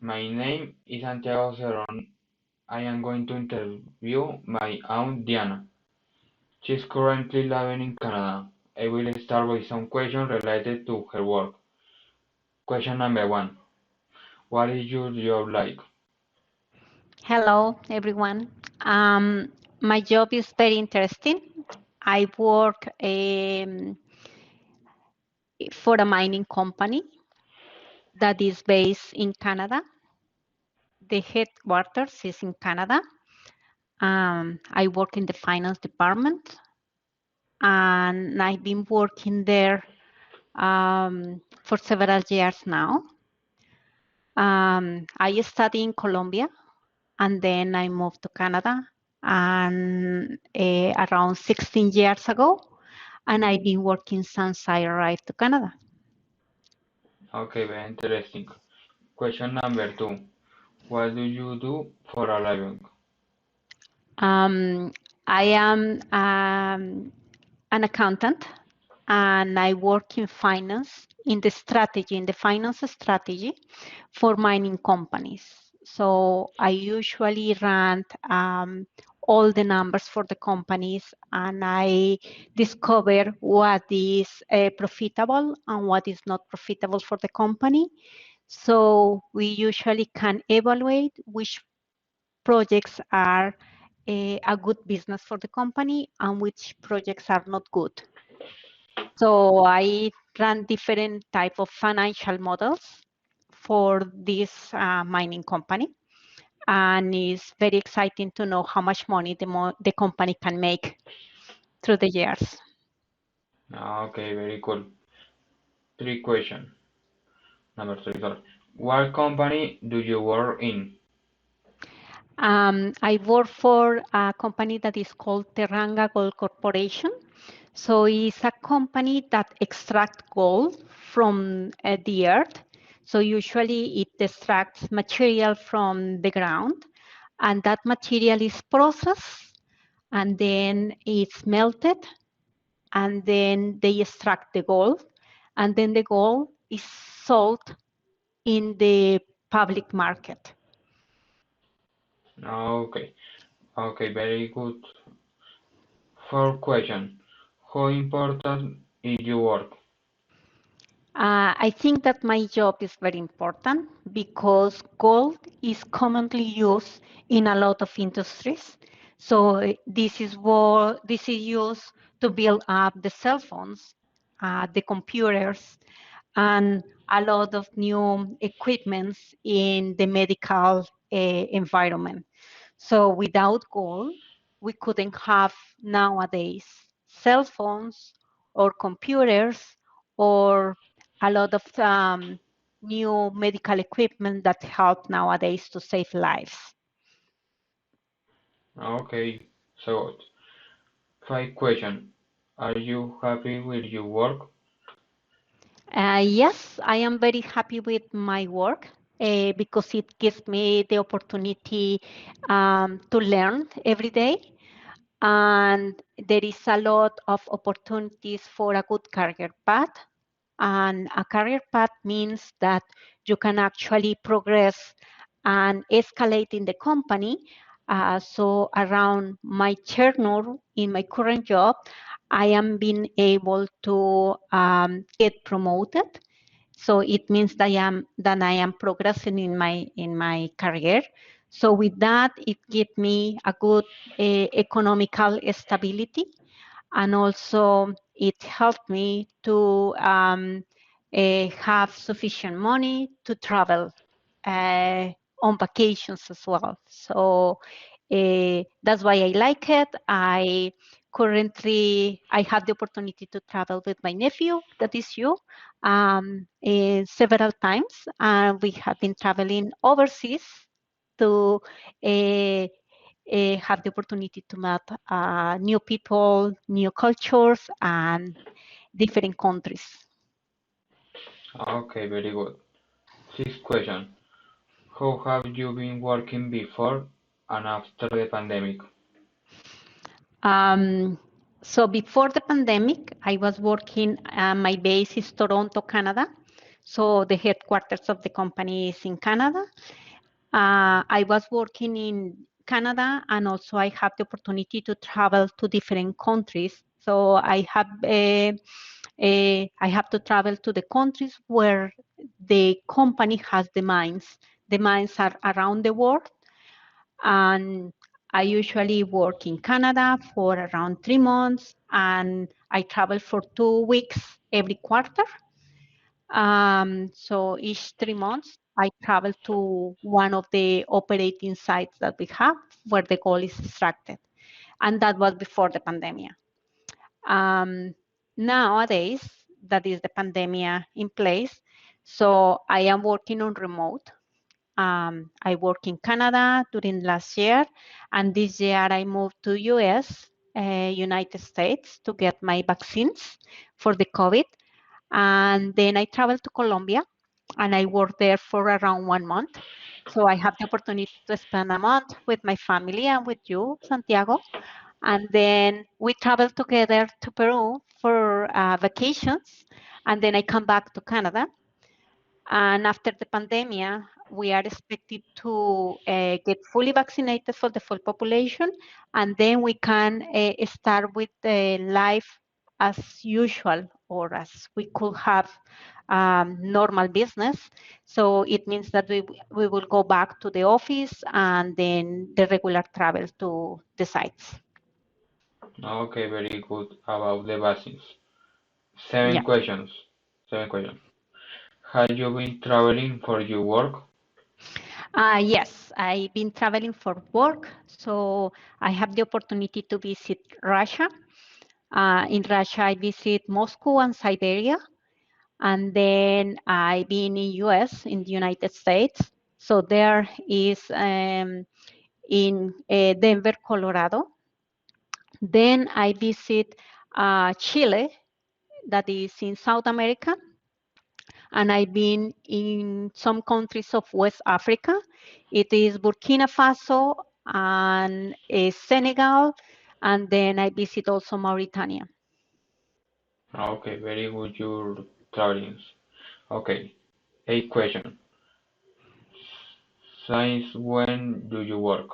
My name is Santiago Cerón. I am going to interview my aunt Diana. She is currently living in Canada. I will start with some questions related to her work. Question number one. What is your job like? Hello, everyone. My job is very interesting. I work for a mining company that is based in Canada. The headquarters is in Canada. I work in the finance department, and I've been working there for several years now. I studied in Colombia, and then I moved to Canada, and around 16 years ago, and I've been working since I arrived to Canada. Okay, very interesting. Question number two. What do you do for a living? Um, I am an accountant, and I work in finance, in the finance strategy for mining companies. So I usually run all the numbers for the companies, and I discover what is profitable and what is not profitable for the company. So we usually can evaluate which projects are a good business for the company and which projects are not good. So I run different type of financial models for this mining company, and it's very exciting to know how much money the company can make through the years. Okay, very cool. Three questions. Number three, sorry. What company do you work in? I work for a company that is called Teranga Gold Corporation. So it's a company that extracts gold from the earth. So usually it extracts material from the ground, and that material is processed, and then it's melted, and then they extract the gold, and then the gold is sold in the public market. Okay, okay, very good. Fourth question. How important is your work? I think that my job is very important because gold is commonly used in a lot of industries. So this is used to build up the cell phones, the computers, and a lot of new equipments in the medical environment. So without gold, we couldn't have nowadays cell phones or computers or a lot of new medical equipment that help nowadays to save lives. Okay, so good. Fifth question. Are you happy with your work? Yes, I am very happy with my work because it gives me the opportunity to learn every day. And there is a lot of opportunities for a good career path. And a career path means that you can actually progress and escalate in the company. So around my tenure in my current job, I am being able to get promoted. So it means that I am progressing in my career. So with that, it gives me a good economical stability, and also it helped me to have sufficient money to travel uh, on vacations as well. So that's why I like it. I have the opportunity to travel with my nephew, that is you, several times, and we have been traveling overseas to have the opportunity to meet new people, new cultures, and different countries. Okay, very good. Sixth question. How have you been working before and after the pandemic? Um, so before the pandemic, I was working, my base is Toronto, Canada. So the headquarters of the company is in Canada. I was working in Canada, and also I have the opportunity to travel to different countries. So I have to travel to the countries where the company has the mines. The mines are around the world, and I usually work in Canada for around 3 months, and I travel for 2 weeks every quarter. So each 3 months, I travel to one of the operating sites that we have where the gold is extracted. And that was before the pandemic. Um, Nowadays, that is the pandemic in place. So I am working on remote. I work in Canada during last year, and this year I moved to US, United States, to get my vaccines for the COVID. And then I traveled to Colombia, and I worked there for around 1 month. So I have the opportunity to spend a month with my family and with you, Santiago. And then we traveled together to Peru for vacations. And then I come back to Canada. And after the pandemic, we are expected to get fully vaccinated for the full population, and then we can start with the life as usual, or as we could have normal business. So it means that we will go back to the office and then the regular travel to the sites. Okay, very good about the vaccines. Yeah. Seven questions. Seven questions. Have you been traveling for your work? Yes, I've been traveling for work, so I have the opportunity to visit Russia. In Russia, I visit Moscow and Siberia, and then I've been in US, in the United States. So there is in Denver, Colorado. Then I visit Chile, that is in South America, and I've been in some countries of West Africa. It is Burkina Faso and Senegal, and then I visit also Mauritania. Okay, very good your travelings. Okay, eight question. Since when do you work?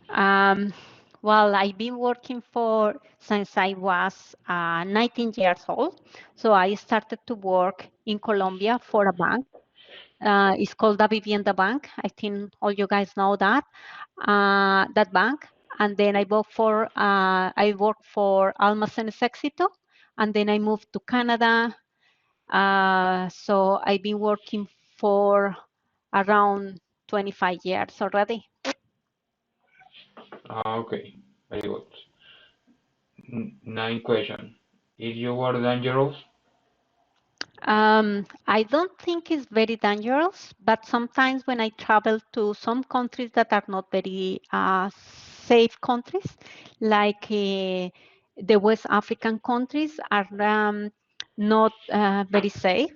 Um, well, I've been working for since I was 19 years old. So I started to work in Colombia for a bank. It's called Da Vivienda Bank. I think all you guys know that bank. And then I worked for Almacenes Éxito, and then I moved to Canada. So I've been working for around 25 years already. Okay, very good. Nine question. Is your work dangerous? I don't think it's very dangerous, but sometimes when I travel to some countries that are not very safe countries, like the West African countries are not very safe.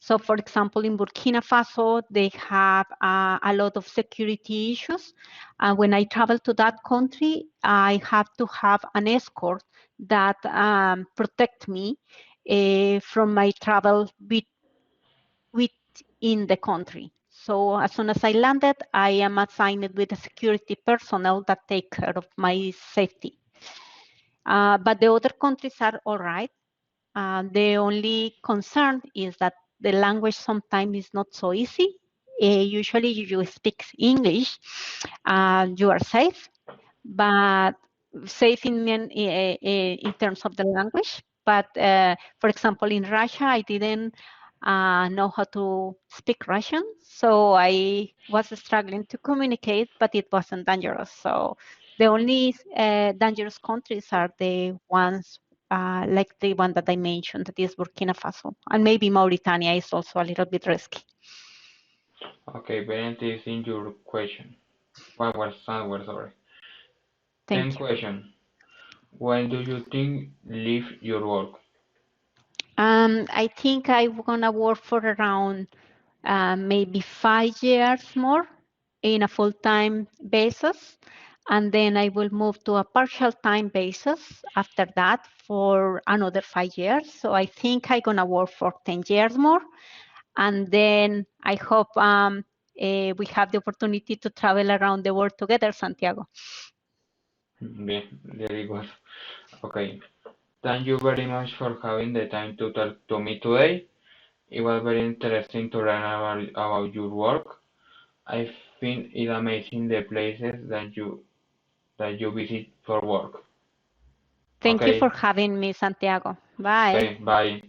So, for example, in Burkina Faso, they have a lot of security issues. When I travel to that country, I have to have an escort that protect me from my travel within the country. So as soon as I landed, I am assigned with a security personnel that take care of my safety. But the other countries are all right. The only concern is that the language sometimes is not so easy. Usually you speak English, you are safe, but safe in terms of the language. But for example, in Russia, I didn't know how to speak Russian, so I was struggling to communicate, but it wasn't dangerous. So the only dangerous countries are the ones like the one that I mentioned, that is Burkina Faso, and maybe Mauritania is also a little bit risky. Okay, very interesting your question. One word, one word, sorry. Ten Thank you. question. When do you think leave your work? I think I'm gonna work for around maybe 5 years more in a full-time basis. and then I will move to a partial time basis after that for another 5 years. So I think I'm gonna work for 10 years more, and then I hope we have the opportunity to travel around the world together, Santiago. Bien, very good. Okay. Thank you very much for having the time to talk to me today. It was very interesting to learn about your work. I find it amazing the places that you visit for work. Thank you for Okay. having me, Santiago. Bye. Okay. Bye.